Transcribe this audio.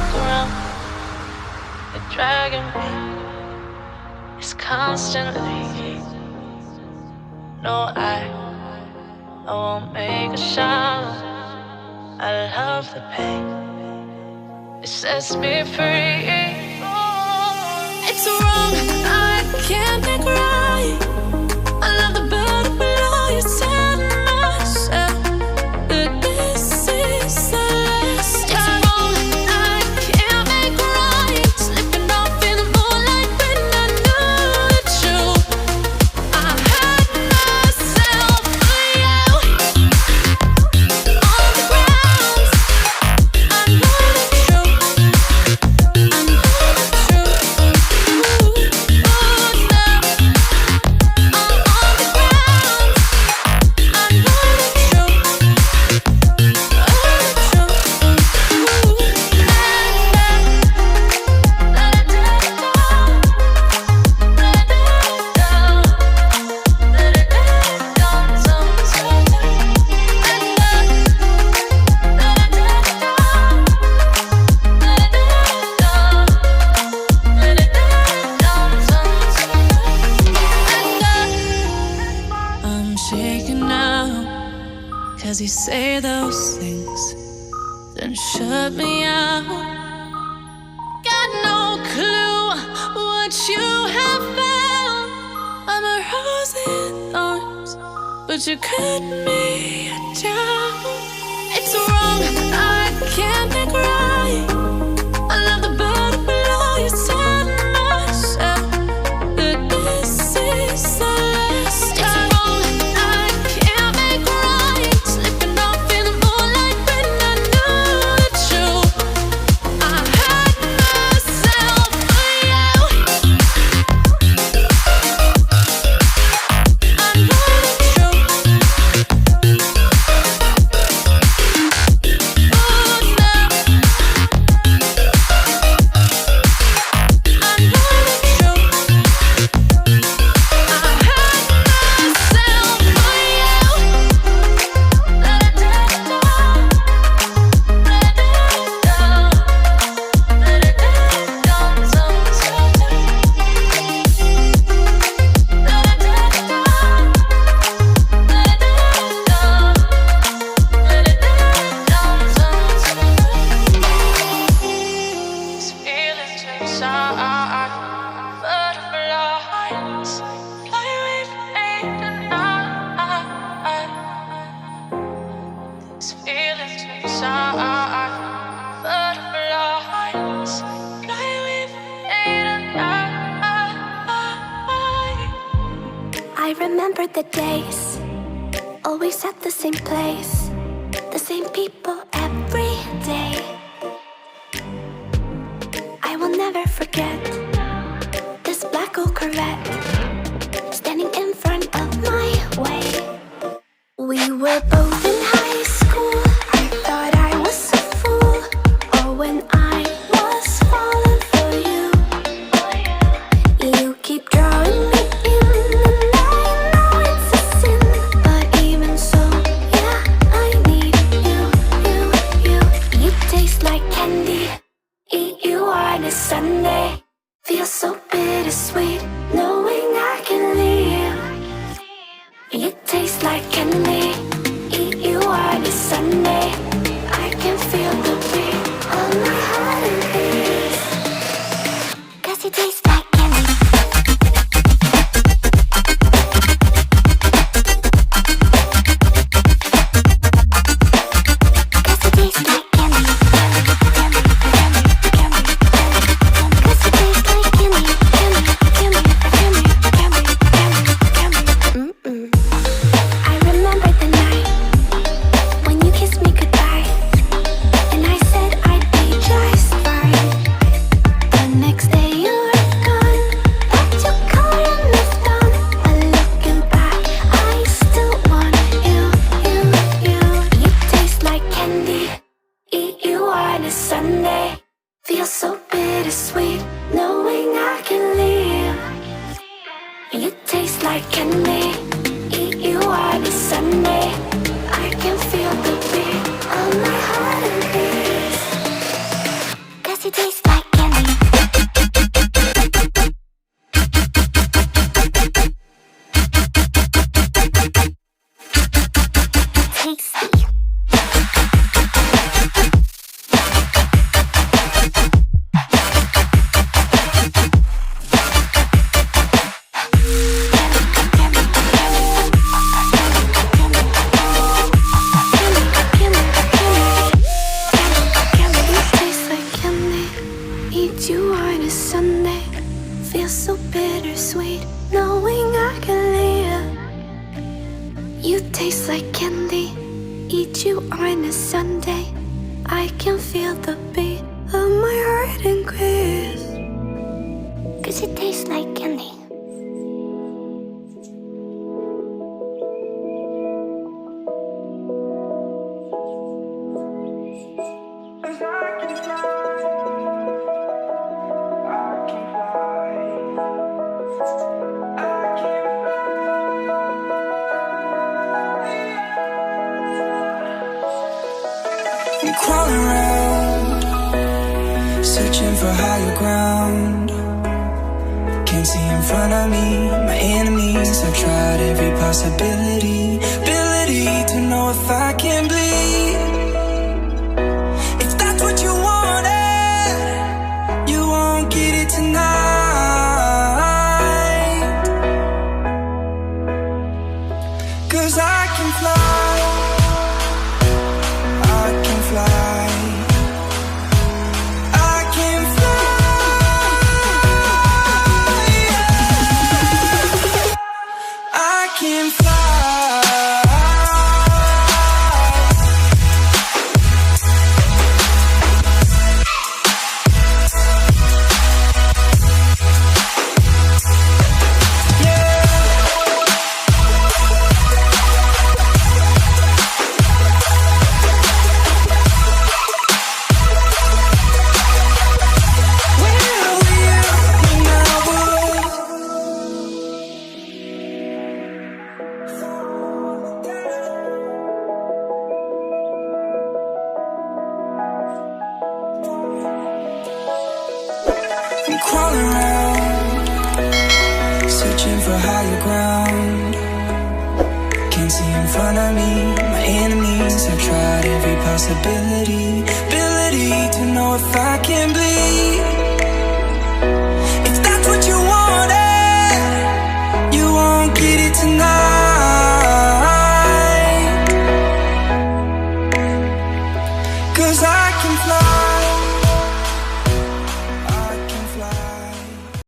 look around, you're dragging me. It's constantly. No, I won't make a sound. I love the pain. It sets me free. It's wrong, I can't make right. I love the bird below you. Tell myself that this is the last time. It's wrong, I can't make right. Slipping off in the moonlight when I knew the truth. I had myself for you. On the ground, I know the truth. I know the truth. Ooh, now I'm on the ground. I know the truth. The truth. I'm shaking now, 'cause you say those things, then shut me out. Got no clue what you have found. I'm a rose in thorns, but you cut me down. It's wrong, I can't make right. I love the bird below you. Tell myself that this is the last time. It's wrong, I can't make right. Slipping off in the moonlight when I knew the truth. I had myself for you. I know the truth. Oh, now I know the truth. I had myself for These feelings inside, butterflies fly with me tonight. These feelings inside, butterflies fly with me tonight. I remember the days, always at the same place, the same people every day. I will never forget this black old Corvette standing in front of my way. We were both in high school. I thought I was a fool. Oh, when I was falling for you. You keep drawing me in, and I know it's a sin, but even so, yeah, I need you, you, you. You taste like candy, eat you on a Sunday. Feels so bittersweet, knowing I can leave. You taste like candy, eat you on a Sunday. I can feel the beat of my heart and beats. 'Cause you taste like candy. I remember the night when you kissed me goodbye, and I said I'd be just fine. The next day you were gone, packed your car and moved on. But looking back, I still want you, you, you. You taste like candy, eat you on a Sunday. Feels so bittersweet, knowing I can leave. You taste like candy, eat you on a Sunday. I can feel the beat of my heart and beats. 'Cause you taste like candy. Tasty. You on a Sunday, feel so bittersweet, knowing I can live. You taste like candy, eat you on a Sunday. I can feel the beat of my heart increase, 'cause it tastes like candy. I'm crawling around, searching for higher ground. Can't see in front of me, my enemies. I've tried every possibility, ability to know if I can bleed. If that's what you wanted, you won't get it tonight. 'Cause I can fly, I can fly, I can fly, I can fly. I'm crawling around, searching for higher ground. Can't see in front of me, my enemies. I've tried every possibility, ability to know if I can bleed. If that's what you wanted, you won't get it tonight.